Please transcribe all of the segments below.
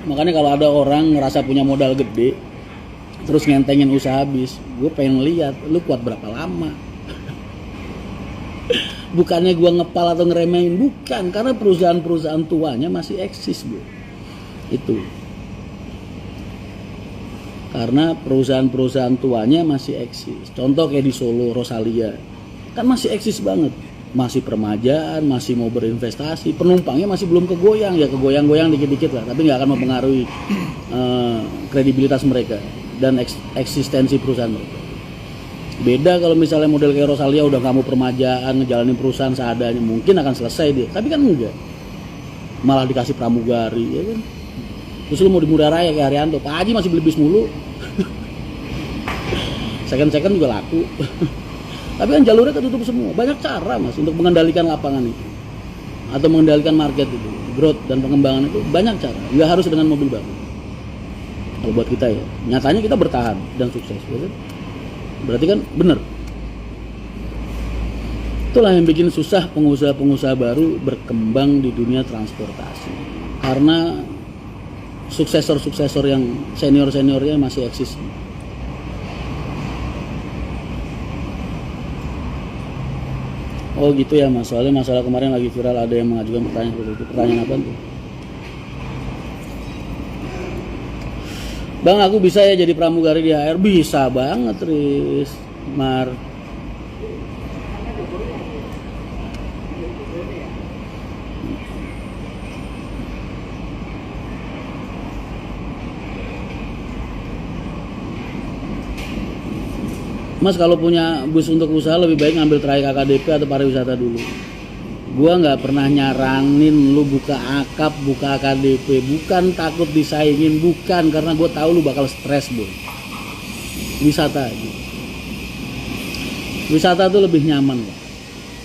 Makanya kalau ada orang ngerasa punya modal gede terus ngentengin usaha habis, gue pengen lihat lu kuat berapa lama. Bukannya gue ngepal atau ngeremehin, bukan, karena perusahaan-perusahaan tuanya masih eksis, bro. Itu karena perusahaan-perusahaan tuanya masih eksis. Contoh kayak di Solo, Rosalia kan masih eksis banget, masih permajaan, masih mau berinvestasi, penumpangnya masih belum kegoyang, ya kegoyang-goyang dikit-dikit lah, tapi nggak akan mempengaruhi kredibilitas mereka dan eksistensi perusahaan mereka. Beda kalau misalnya model kayak Rosalia udah nggak mau permajaan, ngejalanin perusahaan seadanya, mungkin akan selesai dia, tapi kan enggak, malah dikasih pramugari, ya kan. Terus lu mau di Murah Raya kayak Haryanto, Pak Haji masih beli bis mulu. Second juga laku. Tapi kan jalurnya ketutup semua. Banyak cara mas untuk mengendalikan lapangan itu atau mengendalikan market itu, growth dan pengembangan itu banyak cara. Nggak harus dengan mobil baru. Kalau buat kita ya, nyatanya kita bertahan dan sukses, ya kan? Berarti kan bener. Itulah yang bikin susah pengusaha-pengusaha baru berkembang di dunia transportasi. Karena suksesor-suksesor yang senior-seniornya masih eksis. Oh gitu ya mas, soalnya masalah kemarin lagi viral, ada yang mengajukan pertanyaan seperti itu. Pertanyaan apa tuh? Bang, aku bisa ya jadi pramugari di HR? Bisa banget, Riz. Mar. Mas, kalau punya bus untuk usaha lebih baik ngambil trayek AKDP atau pariwisata dulu. Gua nggak pernah nyaranin lu buka akap, buka AKDP. Bukan takut disaingin, bukan, karena gue tahu lu bakal stres, boy. Wisata aja. Wisata tuh lebih nyaman, lah.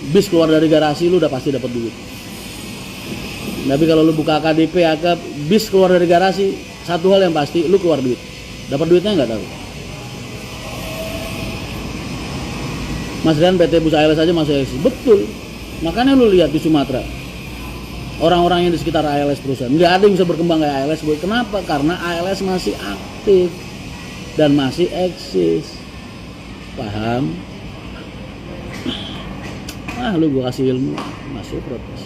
Bis keluar dari garasi lu udah pasti dapat duit. Tapi kalau lu buka AKDP, akap, bis keluar dari garasi, satu hal yang pasti, lu keluar duit. Dapat duitnya nggak tahu. Mas Rian, PT Bus ALS aja masih eksis. Betul. Makanya lu lihat di Sumatera, orang-orang yang di sekitar ALS perusahaan, nggak ada yang bisa berkembang kayak ALS, boy. Kenapa? Karena ALS masih aktif dan masih eksis. Paham? Lu gua kasih ilmu, masih protes.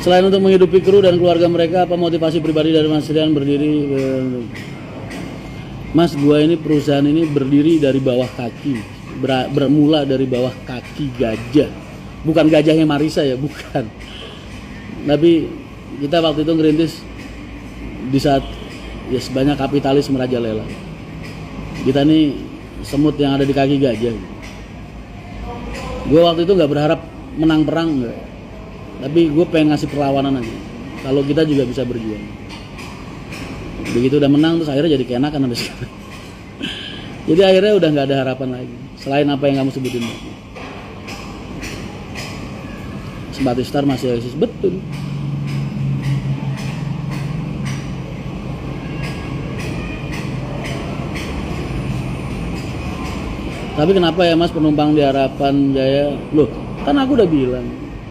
Selain untuk menghidupi kru dan keluarga mereka, apa motivasi pribadi dari Mas Rian berdiri? Mas, gua ini perusahaan ini berdiri dari bawah kaki, bermula dari bawah kaki gajah, bukan gajahnya Marisa ya, bukan. Tapi kita waktu itu ngerintis di saat ya sebanyak kapitalis merajalela. Kita nih semut yang ada di kaki gajah. Gue waktu itu nggak berharap menang perang, enggak. Tapi gue pengen ngasih perlawanan aja. Kalau kita juga bisa berjuang. Begitu udah menang terus akhirnya jadi keenakan sampai sekarang. Jadi akhirnya udah nggak ada harapan lagi selain apa yang kamu sebutin. Batistar masih eksis, betul. Tapi kenapa ya mas penumpang di Harapan Jaya? Loh, kan aku udah bilang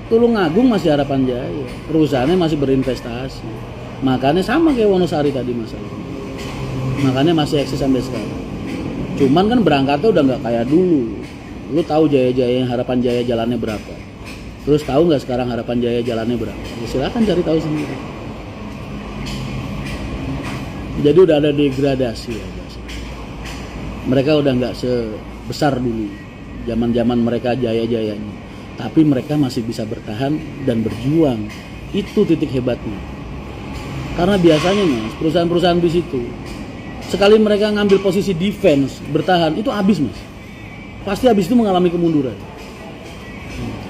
Tulungagung masih Harapan Jaya, perusahaannya masih berinvestasi. Makanya sama kayak Wonosari tadi masalah. Makanya masih eksis sampai sekarang. Cuman kan berangkatnya udah nggak kayak dulu. Lu tahu Jaya-Jaya Harapan Jaya jalannya berapa? Terus tahu nggak sekarang Harapan Jaya jalannya berapa? Ya, silakan cari tahu sendiri. Jadi udah ada degradasi ya. Mereka udah nggak sebesar dulu. Zaman-zaman mereka jaya-jayanya. Tapi mereka masih bisa bertahan dan berjuang. Itu titik hebatnya. Karena biasanya mas, perusahaan-perusahaan bis itu sekali mereka ngambil posisi defense, bertahan, itu habis mas. Pasti habis itu mengalami kemunduran.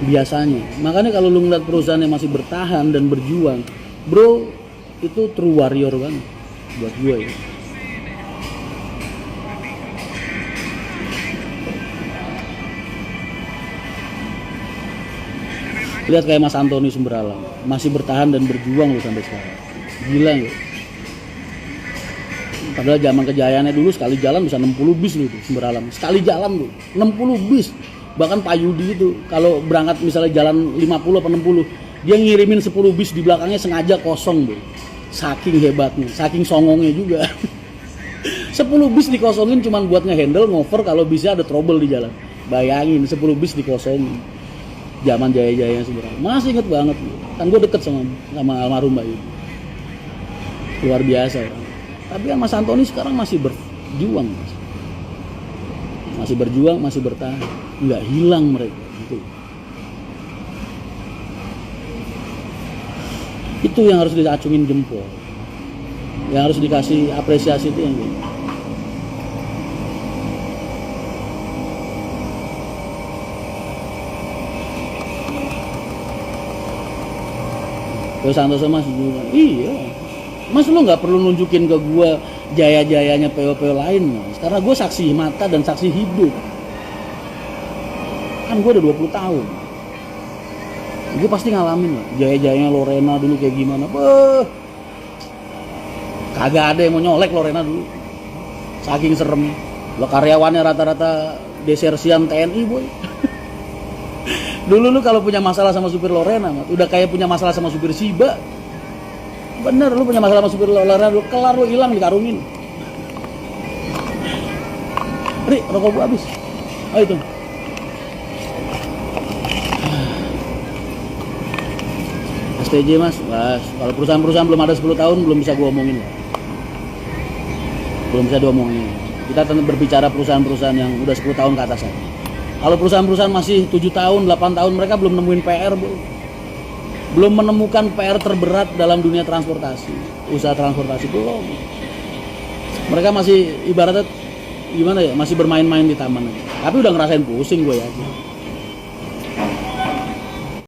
Biasanya. Makanya kalau lu ngeliat perusahaan yang masih bertahan dan berjuang, bro, itu true warrior banget buat gue ya. Lihat kayak Mas Antoni Semberalang, masih bertahan dan berjuang loh sampai sekarang. Gila ya. Padahal zaman kejayaannya dulu sekali jalan bisa 60 bis loh itu Semberalang. Sekali jalan loh 60 bis. Bahkan Pak Yudi itu kalau berangkat misalnya jalan 50 atau 60, Dia ngirimin 10 bis di belakangnya sengaja kosong, bro. Saking hebatnya, saking songongnya juga. 10 bis dikosongin cuman buat ngehandle, ngover kalau bisa ada trouble di jalan. Bayangin 10 bis dikosongin. Zaman jaya-jayanya sebenarnya. Masih inget banget. Kan gue deket sama almarhum Mbak Ibu. Luar biasa. Tapi kan Mas Antoni sekarang masih berjuang. Masih berjuang, masih bertahan. Nggak hilang mereka. Itu yang harus diacungin jempol, yang harus dikasih apresiasi itu yang gitu. Terus Santoso Mas juga, iya Mas, lu nggak perlu nunjukin ke gua jaya-jayanya PO-PO lain Mas, karena gua saksi mata dan saksi hidup. Kan gua udah 20 tahun. Gue pasti ngalamin lah, jaya-jayanya Lorena dulu kayak gimana. Beuh, kagak ada yang mau nyolek Lorena dulu, saking serem. Lo karyawannya rata-rata desersian TNI, boy. Dulu lu kalau punya masalah sama supir Lorena, udah kayak punya masalah sama supir Shiba. Bener, lu punya masalah sama supir Lorena, lu kelar, lu hilang dikarungin. Ri, rokok gua habis. Oh itu. STJ Mas, kalau perusahaan-perusahaan belum ada 10 tahun belum bisa gue omongin lah. Belum bisa diomongin. Kita tetap berbicara perusahaan-perusahaan yang udah 10 tahun ke atas aja. Kalau perusahaan-perusahaan masih 7 tahun, 8 tahun, mereka belum nemuin PR, bro. Belum menemukan PR terberat dalam dunia transportasi. Usaha transportasi belum. Mereka masih ibaratnya gimana ya, masih bermain-main di taman aja. Tapi udah ngerasain pusing gue ya.